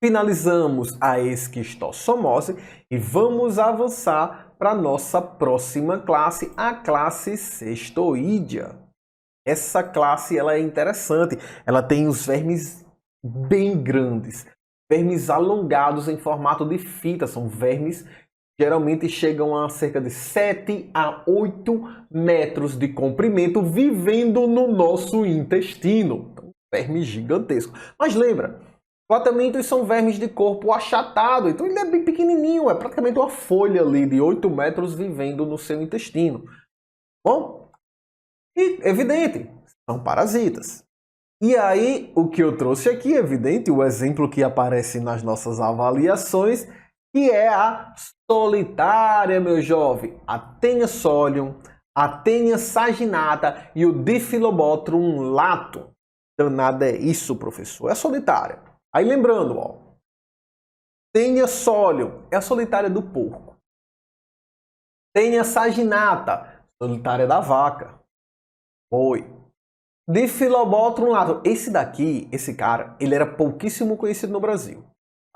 Finalizamos a esquistossomose e vamos avançar para a nossa próxima classe, a classe cestoídea. Essa classe ela é interessante, ela tem os vermes bem grandes, vermes alongados em formato de fita, são vermes que geralmente chegam a cerca de 7 a 8 metros de comprimento, vivendo no nosso intestino. Então, verme gigantesco. Mas lembra, Platâmitos são vermes de corpo achatado, então ele é bem pequenininho, é praticamente uma folha ali de 8 metros vivendo no seu intestino. Bom, e evidente, são parasitas. E aí, o que eu trouxe aqui, evidente, o exemplo que aparece nas nossas avaliações, que é a solitária, meu jovem, a Taenia solium, a Taenia saginata e o Diphyllobothrum lato. Danada é isso, professor, é solitária. Aí lembrando, ó, Taenia solium é a solitária do porco. Taenia saginata, solitária da vaca. Boi. Diphyllobothrum lato. Esse daqui, esse cara, ele era pouquíssimo conhecido no Brasil.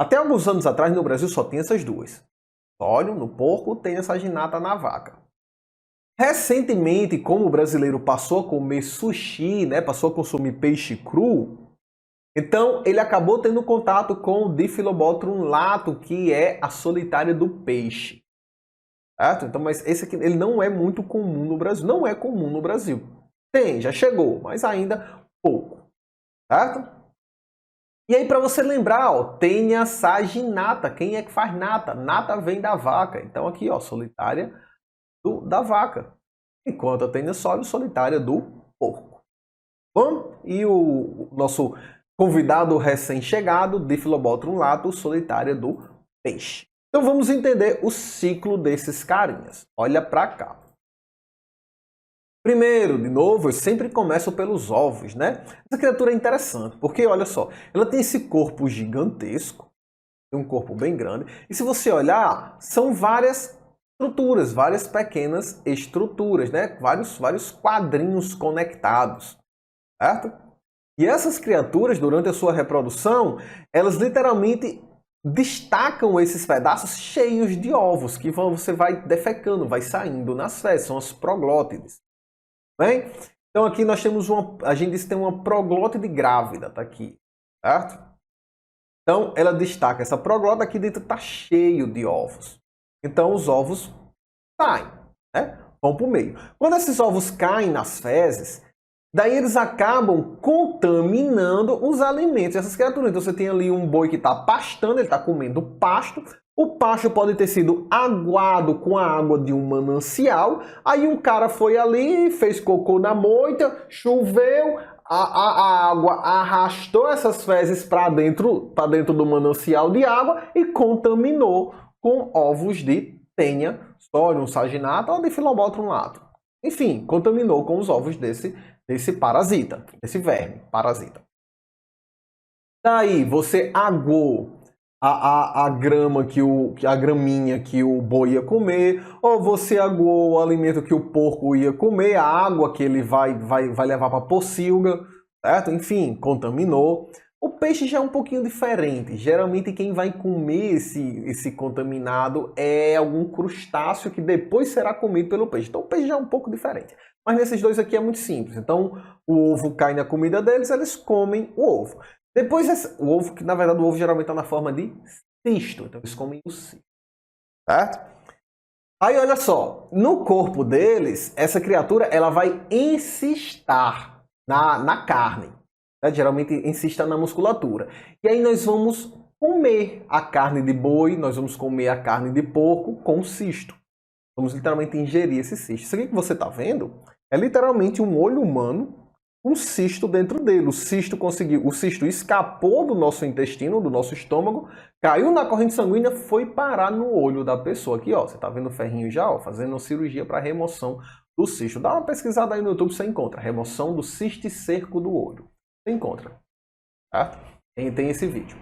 Até alguns anos atrás no Brasil só tinha essas duas. Solium no porco, Taenia saginata na vaca. Recentemente, como o brasileiro passou a comer sushi, né, passou a consumir peixe cru, então, ele acabou tendo contato com o Diphyllobothrum lato, que é a solitária do peixe. Certo? Então, mas esse aqui ele não é muito comum no Brasil. Não é comum no Brasil. Tem, já chegou, mas ainda pouco. Certo? E aí, para você lembrar, ó, Taenia saginata. Quem é que faz nata? Nata vem da vaca. Então, aqui, ó, solitária da vaca. Enquanto a Taenia solium, solitária do porco. Bom, e o nosso convidado recém-chegado, Diphyllobothrum lato, solitária do peixe. Então vamos entender o ciclo desses carinhas. Olha para cá. Primeiro, de novo, eu sempre começo pelos ovos, né? Essa criatura é interessante, porque olha só, ela tem esse corpo gigantesco, tem um corpo bem grande, e se você olhar, são várias estruturas, várias pequenas estruturas, né? Vários quadrinhos conectados, certo? E essas criaturas, durante a sua reprodução, elas literalmente destacam esses pedaços cheios de ovos, que você vai defecando, vai saindo nas fezes, são as proglótides. Bem? Então aqui nós temos a gente diz que tem uma proglótide grávida, tá aqui, certo? Então ela destaca, essa proglótide aqui dentro está cheio de ovos. Então os ovos saem, né? Vão para o meio. Quando esses ovos caem nas fezes, daí eles acabam contaminando os alimentos dessas criaturas. Então você tem ali um boi que está pastando, ele está comendo pasto. O pasto pode ter sido aguado com a água de um manancial. Aí um cara foi ali, fez cocô na moita, choveu, a água arrastou essas fezes para dentro do manancial de água e contaminou com ovos de Taenia solium, saginata ou Diphyllobothrum lato. Enfim, contaminou com os ovos desse parasita, desse verme parasita. Daí você aguou a grama a graminha que o boi ia comer, ou você aguou o alimento que o porco ia comer, a água que ele vai levar para a pocilga, certo? Enfim, contaminou. O peixe já é um pouquinho diferente. Geralmente quem vai comer esse contaminado é algum crustáceo que depois será comido pelo peixe. Então o peixe já é um pouco diferente. Mas nesses dois aqui é muito simples. Então o ovo cai na comida deles, eles comem o ovo. Depois o ovo, que na verdade o ovo geralmente está na forma de cisto. Então eles comem o cisto. Certo? Aí olha só, no corpo deles, essa criatura ela vai encistar na carne. Né? Geralmente insista na musculatura. E aí nós vamos comer a carne de boi, nós vamos comer a carne de porco com cisto. Vamos literalmente ingerir esse cisto. Isso aqui que você está vendo é literalmente um olho humano com um cisto dentro dele. O cisto escapou do nosso intestino, do nosso estômago, caiu na corrente sanguínea, foi parar no olho da pessoa. Aqui, ó, você está vendo o ferrinho já, ó, fazendo cirurgia para remoção do cisto. Dá uma pesquisada aí no YouTube, você encontra. Remoção do cisticerco do olho. Você encontra. Tá? Tem esse vídeo.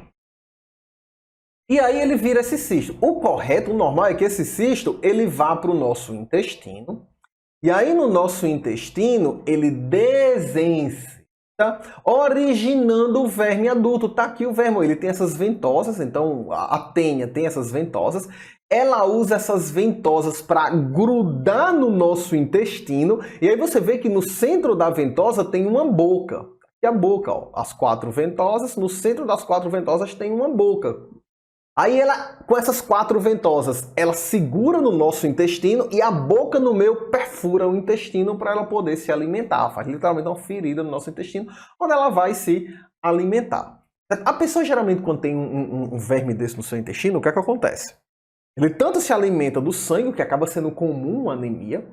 E aí ele vira esse cisto. O correto, o normal é que esse cisto ele vá para o nosso intestino. E aí no nosso intestino ele desense. originando o verme adulto. Tá aqui o verme, ele tem essas ventosas, então a tênia tem essas ventosas. Ela usa essas ventosas para grudar no nosso intestino, e aí você vê que no centro da ventosa tem uma boca. E a boca, ó, as 4 ventosas, no centro das 4 ventosas tem uma boca. Aí ela, com essas 4 ventosas, ela segura no nosso intestino e a boca no meio perfura o intestino para ela poder se alimentar. Faz literalmente uma ferida no nosso intestino, onde ela vai se alimentar. A pessoa geralmente quando tem um verme desse no seu intestino, o que é que acontece? Ele tanto se alimenta do sangue, que acaba sendo comum a anemia,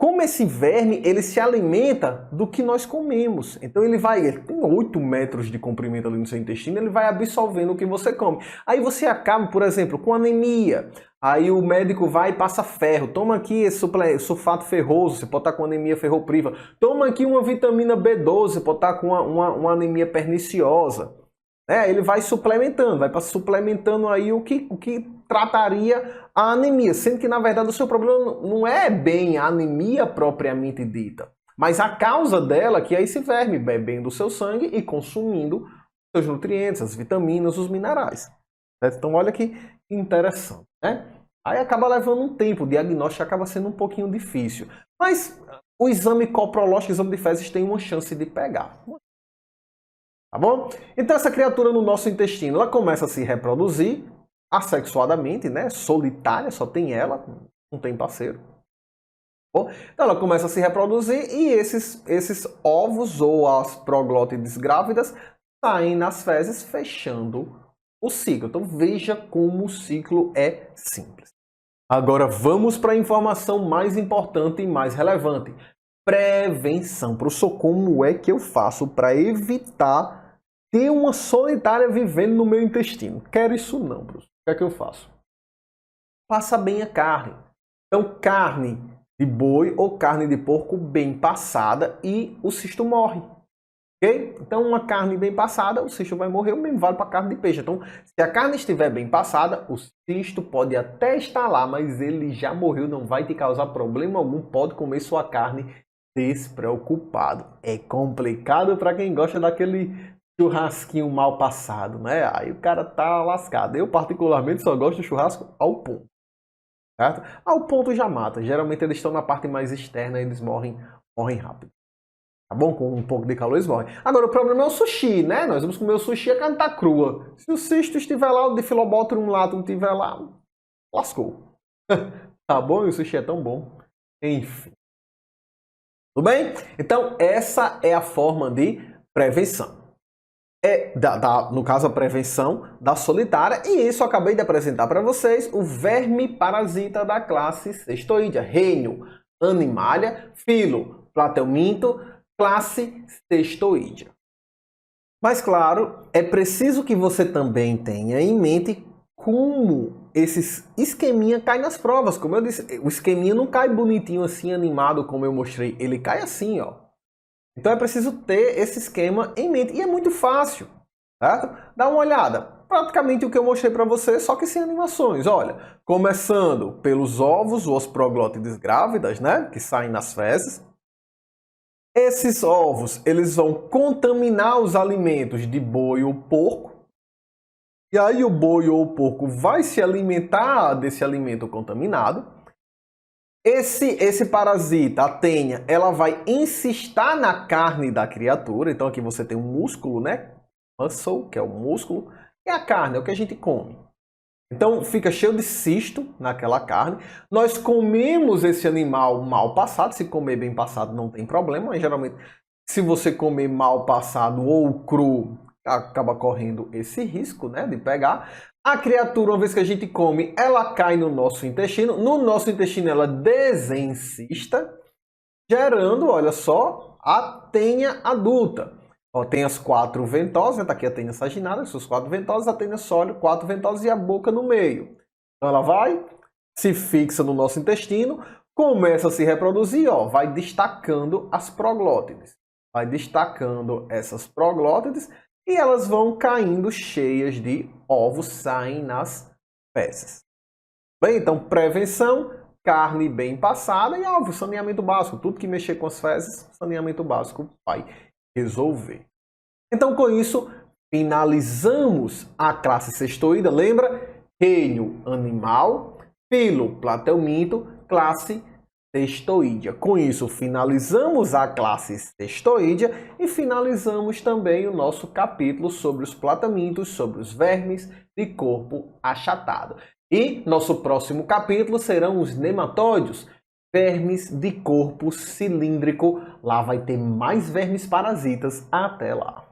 como esse verme, ele se alimenta do que nós comemos. Então ele tem 8 metros de comprimento ali no seu intestino, ele vai absorvendo o que você come. Aí você acaba, por exemplo, com anemia. Aí o médico vai e passa ferro. Toma aqui esse sulfato ferroso, você pode estar com anemia ferropriva. Toma aqui uma vitamina B12, você pode estar com uma anemia perniciosa. Ele vai suplementando, vai suplementando aí o que trataria a anemia, sendo que na verdade o seu problema não é bem a anemia propriamente dita, mas a causa dela que é esse verme bebendo o seu sangue e consumindo seus nutrientes, as vitaminas, os minerais. Certo? Então olha que interessante, né? Aí acaba levando um tempo, o diagnóstico acaba sendo um pouquinho difícil, mas o exame coprológico, o exame de fezes tem uma chance de pegar. Tá bom? Então essa criatura no nosso intestino, ela começa a se reproduzir assexuadamente, né? Solitária, só tem ela, não tem parceiro. Bom, então ela começa a se reproduzir e esses ovos ou as proglótides grávidas saem nas fezes fechando o ciclo. Então veja como o ciclo é simples. Agora vamos para a informação mais importante e mais relevante. Prevenção. Professor, como é que eu faço para evitar ter uma solitária vivendo no meu intestino? Quero isso não, professor. O que é que eu faço? Passa bem a carne. Então, carne de boi ou carne de porco bem passada e o cisto morre. Ok? Então, uma carne bem passada, o cisto vai morrer, o mesmo vale para a carne de peixe. Então, se a carne estiver bem passada, o cisto pode até estar lá, mas ele já morreu, não vai te causar problema algum, pode comer sua carne despreocupado. É complicado para quem gosta daquele churrasquinho mal passado, né? Aí o cara tá lascado. Eu, particularmente, só gosto de churrasco ao ponto. Certo? Ao ponto já mata. Geralmente eles estão na parte mais externa e eles morrem rápido. Tá bom? Com um pouco de calor eles morrem. Agora, o problema é o sushi, né? Nós vamos comer o sushi e a carne tá crua. Se o cisto estiver lá, o Diphyllobothrium latum estiver lá, lascou. Tá bom? E o sushi é tão bom. Enfim. Tudo bem? Então, essa é a forma de prevenção. No caso, a prevenção da solitária. E isso eu acabei de apresentar para vocês o verme parasita da classe Cestoidea. Reino Animalia, filo Platelminto, classe Cestoidea. Mas, claro, é preciso que você também tenha em mente como esse esqueminha cai nas provas. Como eu disse, o esqueminha não cai bonitinho assim, animado, como eu mostrei. Ele cai assim, ó. Então é preciso ter esse esquema em mente. E é muito fácil, certo? Dá uma olhada. Praticamente o que eu mostrei para você, só que sem animações. Olha, começando pelos ovos ou as proglótides grávidas, né? Que saem nas fezes. Esses ovos, eles vão contaminar os alimentos de boi ou porco. E aí o boi ou o porco vai se alimentar desse alimento contaminado. Esse parasita, a tênia, ela vai encystar na carne da criatura. Então aqui você tem um músculo, né? Muscle, que é o músculo. E a carne é o que a gente come. Então fica cheio de cisto naquela carne. Nós comemos esse animal mal passado. Se comer bem passado não tem problema. Mas geralmente, se você comer mal passado ou cru, acaba correndo esse risco, né, de pegar. A criatura, uma vez que a gente come, ela cai no nosso intestino. No nosso intestino ela desencista, gerando, olha só, a tênia adulta. Ó, tem as 4 ventosas, tá aqui a tênia saginada, suas 4 ventosas, a tênia sólida, 4 ventosas e a boca no meio. Então ela vai, se fixa no nosso intestino, começa a se reproduzir, ó, vai destacando as proglótides. Vai destacando essas proglótides e elas vão caindo cheias de ovos, saem nas fezes. Bem, então prevenção, carne bem passada e óbvio, saneamento básico. Tudo que mexer com as fezes, saneamento básico vai resolver. Então, com isso, finalizamos a classe cestoide. Lembra? Reino animal, filo platelminto, classe cestoídea. Com isso, finalizamos a classe cestoídea e finalizamos também o nosso capítulo sobre os platelmintos, sobre os vermes de corpo achatado. E nosso próximo capítulo serão os nematóides, vermes de corpo cilíndrico. Lá vai ter mais vermes parasitas. Até lá!